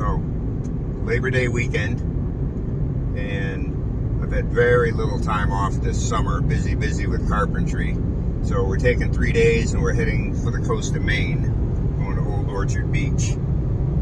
So, Labor Day weekend, and I've had very little time off this summer, busy with carpentry. So we're taking 3 days and we're heading for the coast of Maine, going to Old Orchard Beach.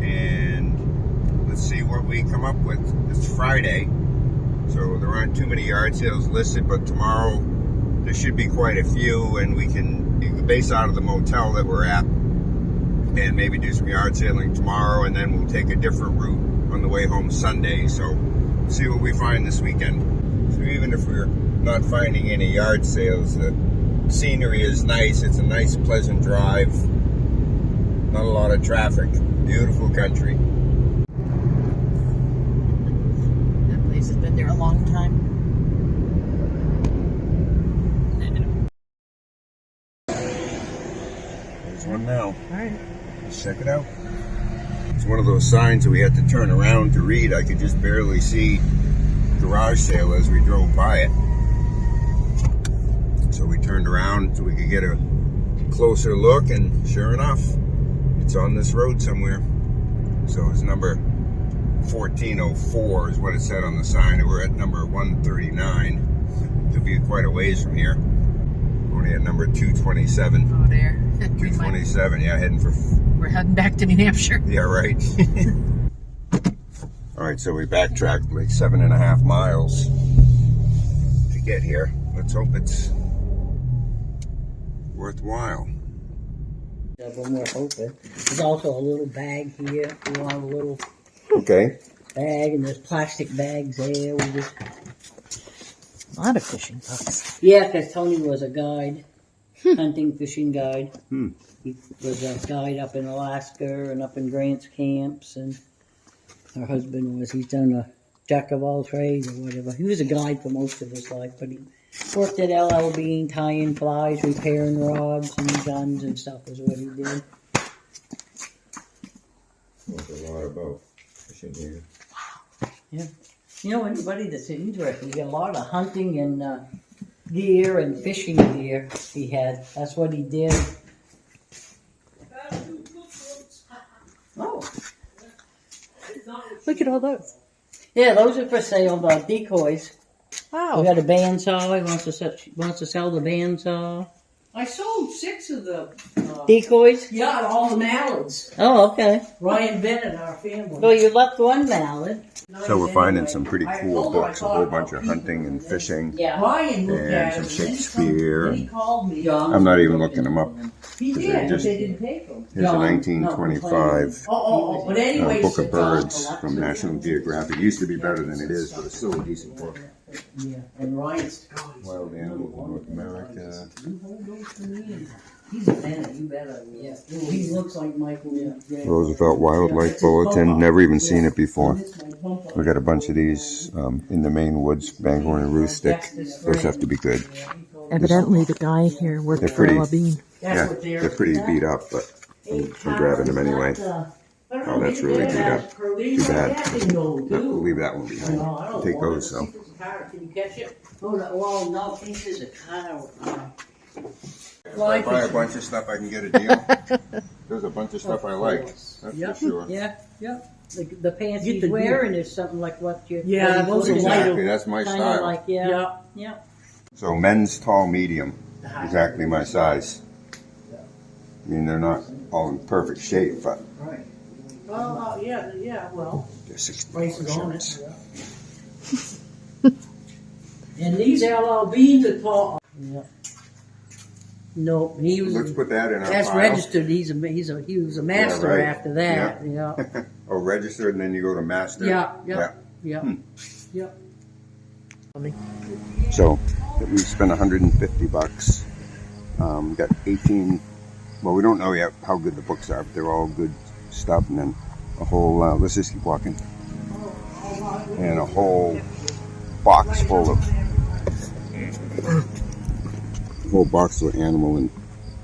And let's see what we come up with. It's Friday, so there aren't too many yard sales listed, but tomorrow there should be quite a few, and you can base out of the motel that we're at and maybe do some yard sailing tomorrow, and then we'll take a different route on the way home Sunday. So see what we find this weekend. So even if we're not finding any yard sales, the scenery is nice. It's a nice, pleasant drive. Not a lot of traffic. Beautiful country. That place has been there a long time. There's one now. All right. Let's check it out. It's one of those signs that we had to turn around to read. I could just barely see garage sale as we drove by it. So we turned around so we could get a closer look, and sure enough, it's on this road somewhere. So it's number 1404 is what it said on the sign, and we're at number 139. Could be quite a ways from here. Only at number 227. Oh, there. 227, yeah, heading for... We're heading back to New Hampshire. Yeah, right. All right, so we backtracked like 7.5 miles to get here. Let's hope it's worthwhile. When we're hoping. There's also a little bag here. We want a little Okay. bag, and there's plastic bags there. We just... A lot of fishing boats. Yeah, because Tony was a guide, hunting, fishing guide. He was a guide up in Alaska and up in Grant's camps, and her husband he's done a jack of all trades or whatever. He was a guide for most of his life, but he worked at LL Bean, tying flies, repairing rods and guns and stuff is what he did. There's a lot about fishing here. Yeah. You know, anybody that's interested, you get a lot of hunting and gear and fishing gear he had. That's what he did. Oh. Look at all those. Yeah, those are for sale, the decoys. Wow. We got a bandsaw. He wants to sell the bandsaw. I sold 6 of the Decoys? yeah, all the mallards. Oh, okay. Ryan Bennett, our family. Well, you left one mallard. So we're finding some pretty cool books, a whole bunch of hunting and fishing. Yeah. Ryan looked And at some it, Shakespeare. He called me. I'm not even looking them up. He Because did, they're but just- they didn't take them. Here's a 1925 But anyway, Book of Birds from National Geographic. It used to be better than it is, but it's still a decent book. Yeah, and Ryan's Wild Animals of North America. you hold those to me. And he's a Bennett, you better. Yeah. He looks like Michael. Yeah. Roosevelt Wildlife Bulletin. Never even seen it before. We got a bunch of these in the Maine woods, Bangor and Ruth Stick. Those have to be good. Evidently, the guy here worked They're for pretty- LL Bean. Yeah, they're pretty beat up, but I'm grabbing them anyway. Oh, that's really beat up. Too bad. We'll leave that one behind. Take those, though. Can you catch it? Oh, well, no, pieces of car. If I buy a bunch of stuff, I can get a deal. There's a bunch of stuff I like, that's for sure. Yeah, yeah. The pants Get he's the wearing is something like what you... Yeah, those are Exactly, that's my Kind of style. like, yeah. Yeah. Yeah. So men's tall, medium, exactly my size. I mean, they're not all in perfect shape, but Right. Well, yeah, well. they're 60 Prices on it. shirts. And these LL Beans are tall. Yeah. No, he was... Let's put that in our That's file. registered. He was a master right. after that. Yeah. Oh, registered, and then you go to master. Yeah. So we spent $150. Got 18. Well, we don't know yet how good the books are, but they're all good stuff. And then a whole. Let's just keep walking. And a whole box full of. A whole box of animal and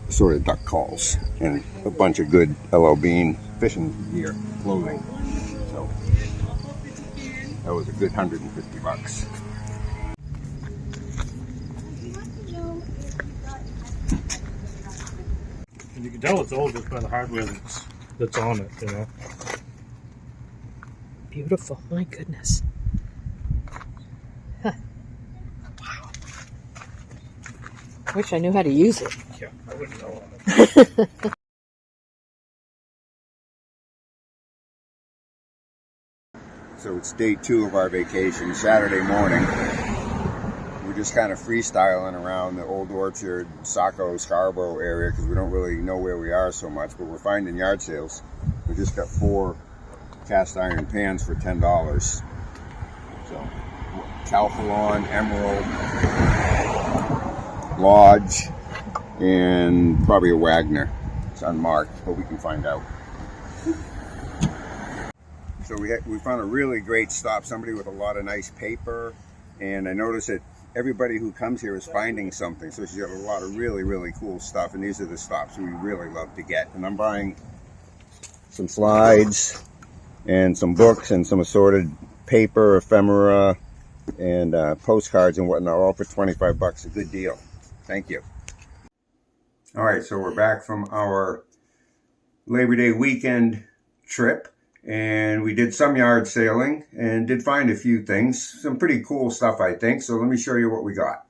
sort of duck calls, and a bunch of good LL Bean fishing gear, clothing. So that was a good $150. And you can tell it's old just by the hardware that's on it, you know. beautiful. My goodness. Huh. Wow. Wish I knew how to use it. Yeah, I wouldn't know. So it's day 2 of our vacation, Saturday morning. We're just kind of freestyling around the Old Orchard, Saco, Scarborough area because we don't really know where we are so much, but we're finding yard sales. We just got 4 cast iron pans for $10. So, Calphalon, Emerald, Lodge, and probably a Wagner. It's unmarked, but we can find out. So we found a really great stop, somebody with a lot of nice paper, and I noticed that everybody who comes here is finding something, so she's got a lot of really, really cool stuff, and these are the stops we really love to get. And I'm buying some slides and some books and some assorted paper, ephemera, and postcards and whatnot, all for 25 bucks. A good deal. Thank you. All right, so we're back from our Labor Day weekend trip, and we did some yard sailing and did find a few things, some pretty cool stuff, I think. So let me show you what we got.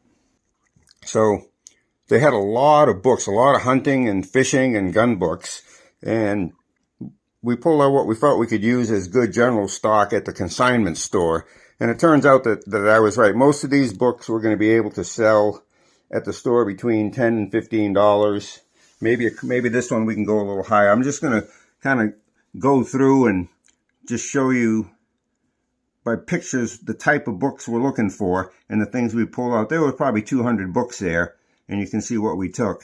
So they had a lot of books, a lot of hunting and fishing and gun books, and we pulled out what we thought we could use as good general stock at the consignment store. And it turns out that I was right. Most of these books we're going to be able to sell at the store between $10 and $15. Maybe this one we can go a little higher. I'm just going to kind of go through and just show you by pictures the type of books we're looking for and the things we pulled out. There were probably 200 books there, and you can see what we took.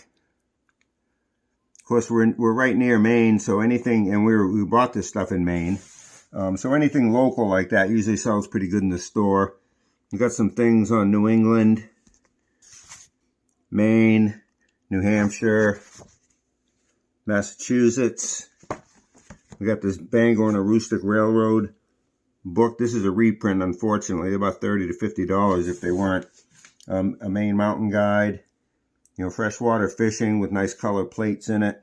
Of course, we're right near Maine, so anything, and we bought this stuff in Maine. So anything local like that usually sells pretty good in the store. We got some things on New England, Maine, New Hampshire, Massachusetts. We got this Bangor and Aroostook Railroad book. This is a reprint, unfortunately. About $30 to $50 if they weren't. A Maine mountain guide. You know, freshwater fishing with nice color plates in it.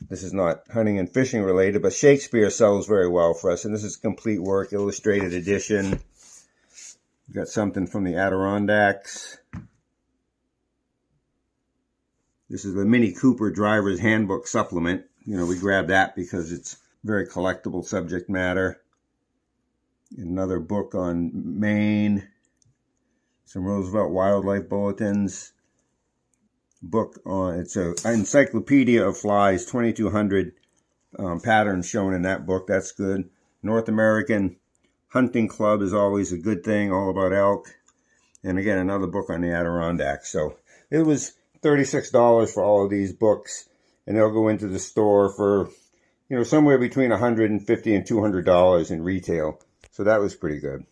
This is not hunting and fishing related, but Shakespeare sells very well for us. And this is complete work, illustrated edition. We got something from the Adirondacks. This is the Mini Cooper Driver's Handbook Supplement. You know, we grabbed that because it's very collectible subject matter. Another book on Maine. Some Roosevelt Wildlife Bulletins. Book on, it's an encyclopedia of flies, 2,200 patterns shown in that book. That's good. North American Hunting Club is always a good thing, all about elk. And again, another book on the Adirondacks. So it was $36 for all of these books, and they'll go into the store for, you know, somewhere between $150 and $200 in retail. So that was pretty good.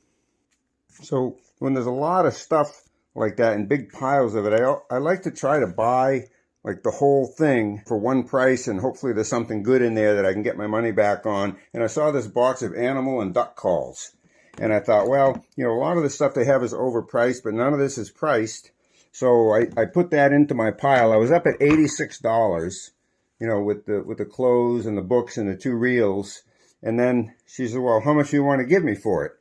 So when there's a lot of stuff like that in big piles of it, I like to try to buy like the whole thing for one price, and hopefully there's something good in there that I can get my money back on. And I saw this box of animal and duck calls, and I thought, well, you know, a lot of the stuff they have is overpriced, but none of this is priced. So I put that into my pile. I was up at $86, you know, with the clothes and the books and the 2 reels. And then she said, well, how much do you want to give me for it?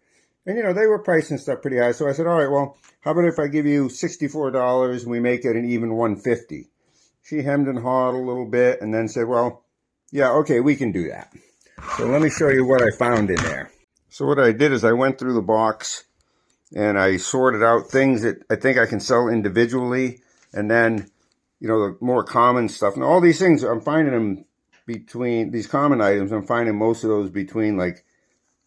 And, you know, they were pricing stuff pretty high. So I said, all right, well, how about if I give you $64 and we make it an even $150? She hemmed and hawed a little bit and then said, well, yeah, okay, we can do that. So let me show you what I found in there. So what I did is I went through the box and I sorted out things that I think I can sell individually. And then, you know, the more common stuff. And all these things, I'm finding them between, these common items, I'm finding most of those between like,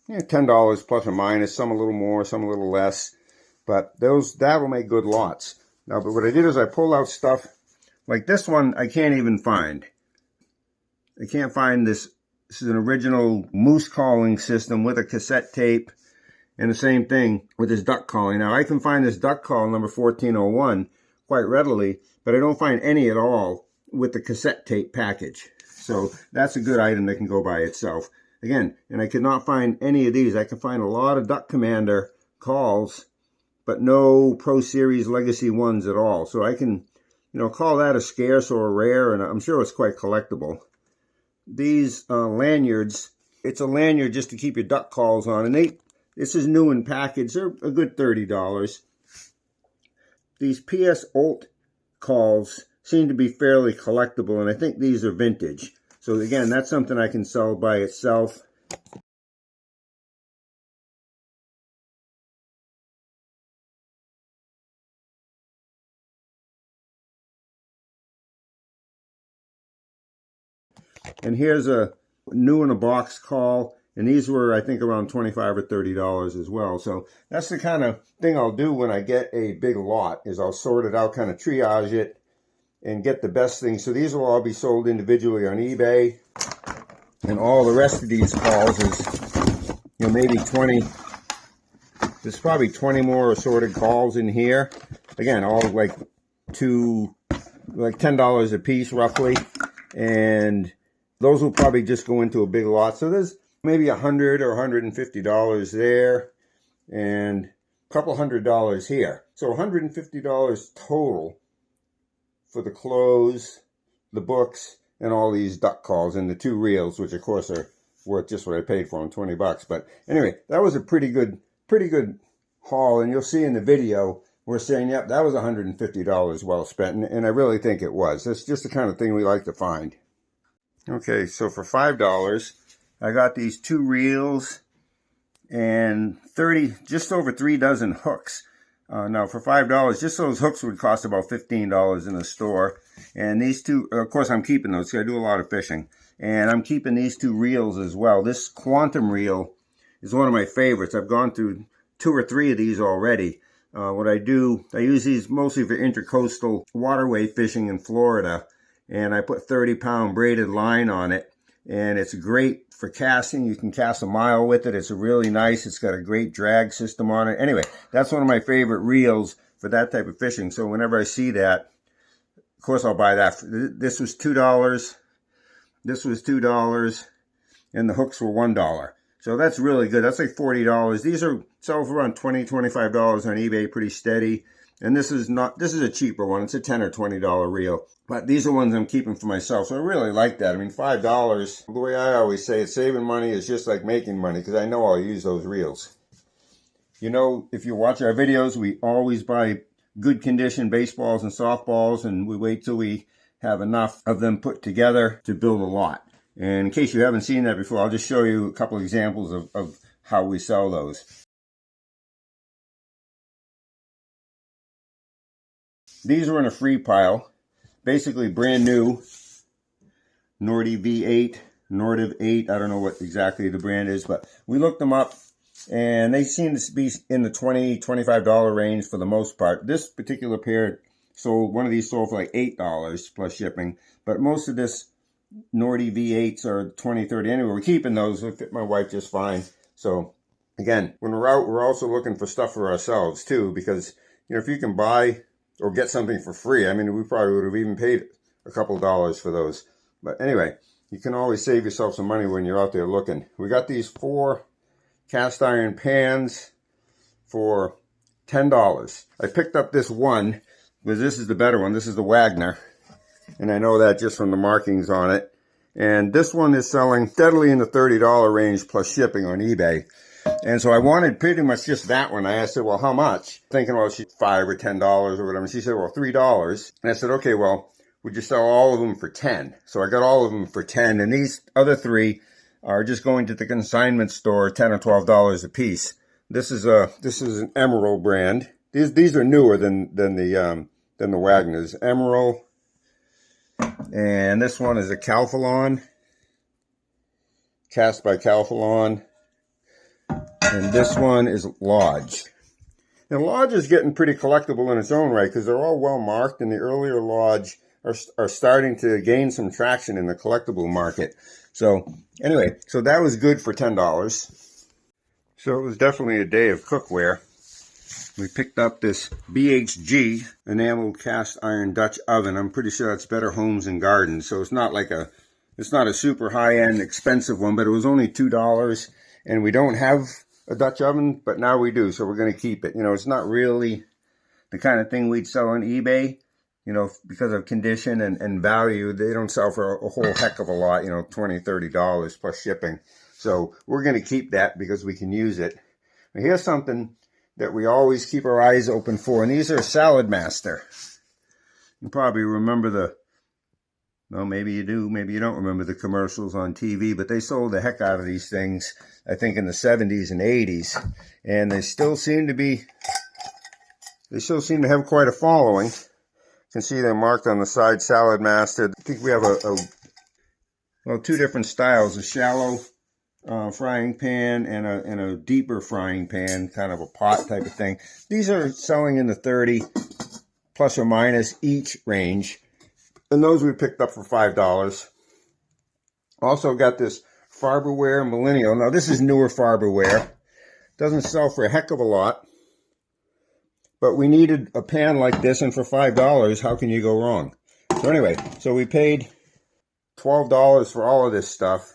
yeah, $10 plus or minus, some a little more, some a little less. But that will make good lots. Now, but what I did is I pulled out stuff like this one I can't even find. I can't find this. This is an original moose calling system with a cassette tape. And the same thing with this duck calling. Now, I can find this duck call number 1401 quite readily, but I don't find any at all with the cassette tape package. So that's a good item that can go by itself. Again, and I could not find any of these. I can find a lot of Duck Commander calls, but no Pro Series Legacy ones at all. So I can, you know, call that a scarce or a rare, and I'm sure it's quite collectible. These lanyards, it's a lanyard just to keep your duck calls on. And this is new and packaged. They're a good $30. These PS Olt calls seem to be fairly collectible, and I think these are vintage. So again, that's something I can sell by itself. And here's a new in a box call, and these were, I think, around $25 or $30 as well. So that's the kind of thing I'll do when I get a big lot, is I'll sort it out, kind of triage it, and get the best things. So these will all be sold individually on eBay, and all the rest of these calls is, you know, maybe 20. There's probably 20 more assorted calls in here. Again, all like $10 a piece roughly, and those will probably just go into a big lot. So there's maybe $100 or $150 there, and a couple $100 here. So $150 total for the clothes, the books, and all these duck calls, and the 2 reels, which of course are worth just what I paid for them, $20. But anyway, that was a pretty good haul, and you'll see in the video we're saying, yep, that was $150 well spent, and I really think it was. That's just the kind of thing we like to find. Okay, so for $5, I got these 2 reels and just over 3 dozen hooks. Now for $5, just those hooks would cost about $15 in the store. And these 2, of course I'm keeping those because I do a lot of fishing. And I'm keeping these 2 reels as well. This quantum reel is one of my favorites. I've gone through 2 or 3 of these already. What I do, I use these mostly for intercoastal waterway fishing in Florida. And I put 30-pound braided line on it. And it's great for casting. You can cast a mile with it. It's really nice. It's got a great drag system on it. Anyway, that's one of my favorite reels for that type of fishing. So whenever I see that, of course I'll buy that. This was $2. This was $2. And the hooks were $1. So that's really good. That's like $40. These are sell for around $20, $25 on eBay, pretty steady. And this is a cheaper one. It's a $10 or $20 reel. But these are ones I'm keeping for myself. So I really like that. I mean, $5, the way I always say it, saving money is just like making money, because I know I'll use those reels. You know, if you watch our videos, we always buy good condition baseballs and softballs, and we wait till we have enough of them put together to build a lot. And in case you haven't seen that before, I'll just show you a couple examples of how we sell those. These were in a free pile. Basically brand new Nordy V8, Nordiv 8. I don't know what exactly the brand is, but we looked them up and they seem to be in the $20, $25 range for the most part. This particular pair sold, one of these sold for like $8 plus shipping, but most of this Nordy V8s are $20, $30. Anyway, we're keeping those. They fit my wife just fine. So again, when we're out, we're also looking for stuff for ourselves too, because, you know, if you can buy or get something for free, I mean, we probably would have even paid a couple dollars for those. But anyway, you can always save yourself some money when you're out there looking. We got these 4 cast iron pans for $10. I picked up this one because this is the better one. This is the Wagner. And I know that just from the markings on it. And this one is selling steadily in the $30 range plus shipping on eBay. And so I wanted pretty much just that one. I asked her, well, how much? Thinking, well, she's $5 or $10 or whatever. And she said, well, $3. And I said, okay, well, would you sell all of them for 10? So I got all of them for 10. And these other 3 are just going to the consignment store, $10 or $12 a piece. This is an Emerald brand. These are newer than the Wagners. Emerald. And this one is a Calphalon. Cast by Calphalon. And this one is Lodge. Now, Lodge is getting pretty collectible in its own right because they're all well marked, and the earlier Lodge are starting to gain some traction in the collectible market. So anyway, so that was good for $10. So it was definitely a day of cookware. We picked up this BHG enameled cast iron Dutch oven. I'm pretty sure that's Better Homes and Gardens. So it's not a super high-end expensive one, but it was only $2. And we don't have a Dutch oven, but now we do, so we're going to keep it. You know, it's not really the kind of thing we'd sell on eBay, you know, because of condition and value. They don't sell for a whole heck of a lot, you know, $20, $30 plus shipping. So we're going to keep that because we can use it. Now here's something that we always keep our eyes open for, and these are Salad Master. You probably remember well, maybe you do, maybe you don't remember the commercials on TV, but they sold the heck out of these things, I think, in the 70s and 80s, and they still seem to have quite a following. You can see they're marked on the side, Salad Master. I think we have well, two different styles, a shallow frying pan and a deeper frying pan, kind of a pot type of thing. These are selling in the 30 plus or minus each range. And those we picked up for $5. Also got this Farberware Millennial. Now this is newer Farberware. Doesn't sell for a heck of a lot. But we needed a pan like this, and for $5, how can you go wrong? So anyway, so we paid $12 for all of this stuff.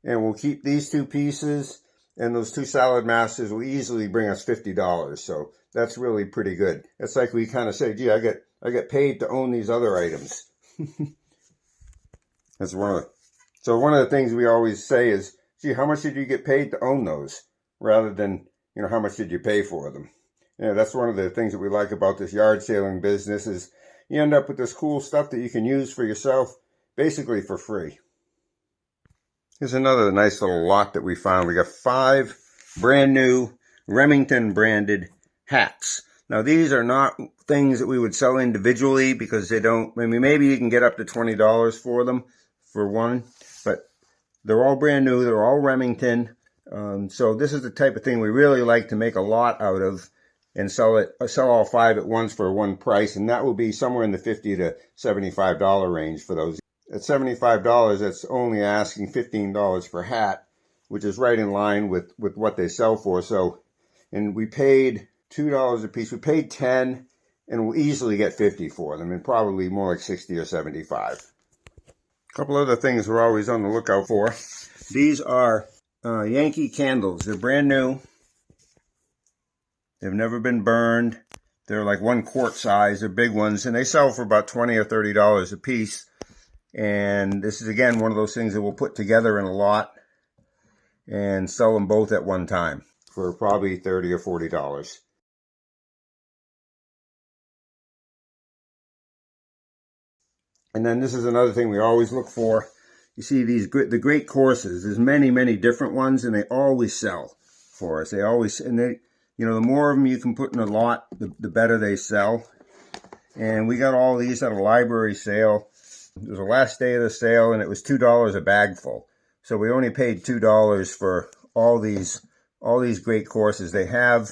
And we'll keep these two pieces, and those two Salad Masters will easily bring us $50. So that's really pretty good. It's like we kind of say, gee, I get paid to own these other items. That's one of the things we always say is, gee, how much did you get paid to own those? Rather than, how much did you pay for them? That's one of the things that we like about this yard saling business is you end up with this cool stuff that you can use for yourself basically for free. Here's another nice little lot that we found. We got 5 brand new Remington branded hats. Now these are not things that we would sell individually because they don't, maybe you can get up to $20 for them for one, but they're all brand new. They're all Remington. So this is the type of thing we really like to make a lot out of and sell all 5 at once for one price. And that will be somewhere in the $50 to $75 range for those. At $75, that's only asking $15 per hat, which is right in line with what they sell for. So, and we paid $2 a piece. We paid $10, and we'll easily get $50 for them, and probably more like $60 or $75. A couple other things we're always on the lookout for. These are Yankee candles. They're brand new. They've never been burned. They're like 1 quart size. They're big ones, and they sell for about $20 or $30 a piece. And this is, again, one of those things that we'll put together in a lot and sell them both at one time for probably $30 or $40. And then this is another thing we always look for. You see the great courses. There's many, many different ones, and they always sell for us. They always, and they, the more of them you can put in a lot, the better they sell. And we got all these at a library sale. It was the last day of the sale, and it was $2 a bag full. So we only paid $2 for all these great courses. They have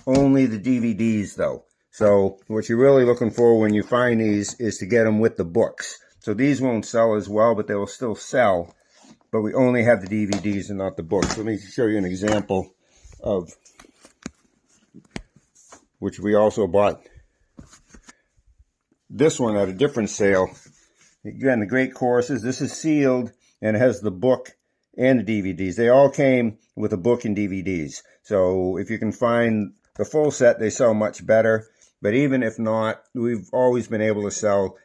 only the DVDs, though. So what you're really looking for when you find these is to get them with the books. So these won't sell as well, but they will still sell. But we only have the DVDs and not the books. Let me show you an example of which we also bought. This one at a different sale. Again, the great courses. This is sealed and it has the book and the DVDs. They all came with a book and DVDs. So if you can find the full set, they sell much better. But even if not, we've always been able to sell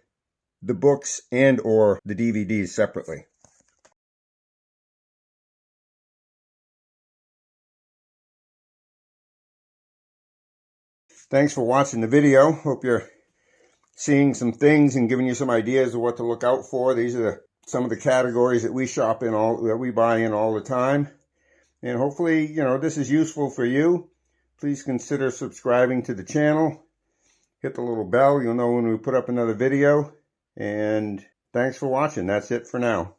the books and or the DVDs separately. Thanks for watching the video. Hope you're seeing some things and giving you some ideas of what to look out for. These are some of the categories that we shop in, that we buy in all the time. And hopefully, this is useful for you. Please consider subscribing to the channel. Hit the little bell. You'll know when we put up another video. And thanks for watching. That's it for now.